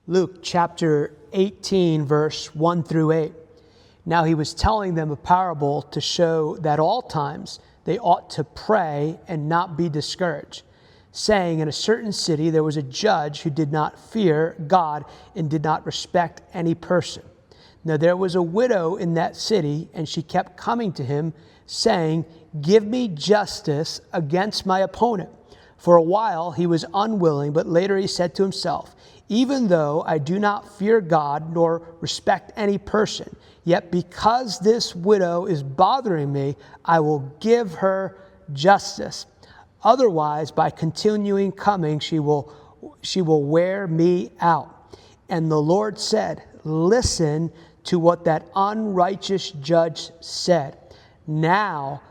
Luke chapter 18, verse 1 through 8. Now he was telling them a parable to show that all times they ought to pray and not be discouraged, saying, in a certain city there was a judge who did not fear God and did not respect any person. Now there was a widow in that city, and she kept coming to him, saying, give me justice against my opponent. For a while he was unwilling, but later he said to himself, even though I do not fear God nor respect any person, yet because this widow is bothering me, I will give her justice. Otherwise, by continuing coming, she will wear me out. And the Lord said, listen to what that unrighteous judge said. Now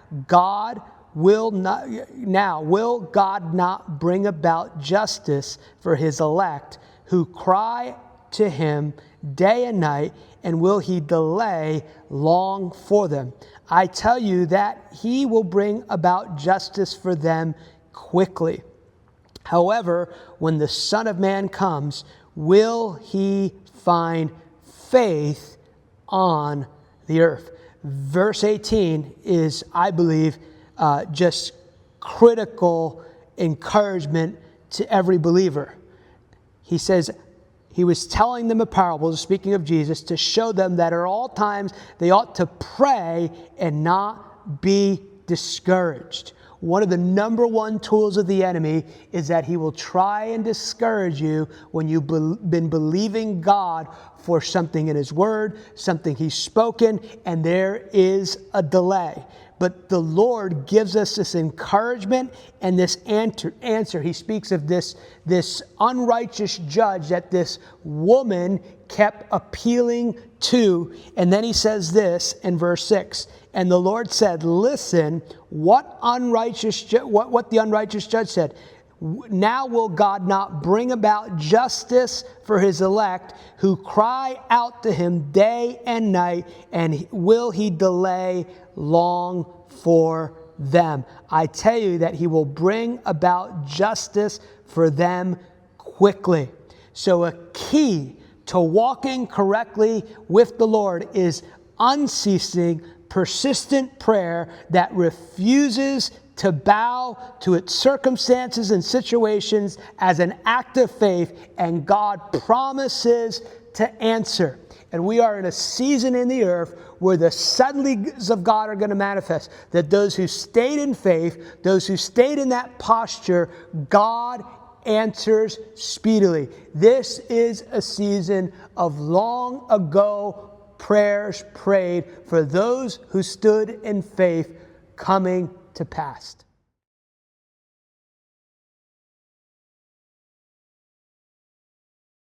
will God not bring about justice for his elect who cry to him day and night, and will he delay long for them? I tell you that he will bring about justice for them quickly. However, when the Son of Man comes, will he find faith on the earth? Verse 18 is, I believe, just critical encouragement to every believer. He says, he was telling them a parable, speaking of Jesus, to show them that at all times they ought to pray and not be discouraged. One of the number one tools of the enemy is that he will try and discourage you when you've been believing God for something in his word, something he's spoken, and there is a delay. But the Lord gives us this encouragement and this answer. He speaks of this unrighteous judge that this woman kept appealing to. And then he says this in verse 6. And the Lord said, listen, what the unrighteous judge said. Now will God not bring about justice for his elect who cry out to him day and night, and will he delay long for them? I tell you that he will bring about justice for them quickly. So a key to walking correctly with the Lord is unceasing, persistent prayer that refuses to bow to its circumstances and situations as an act of faith, and God promises to answer. And we are in a season in the earth where the suddenlies of God are going to manifest. That those who stayed in faith, those who stayed in that posture, God answers speedily. This is a season of long ago prayers prayed for those who stood in faith coming to pass.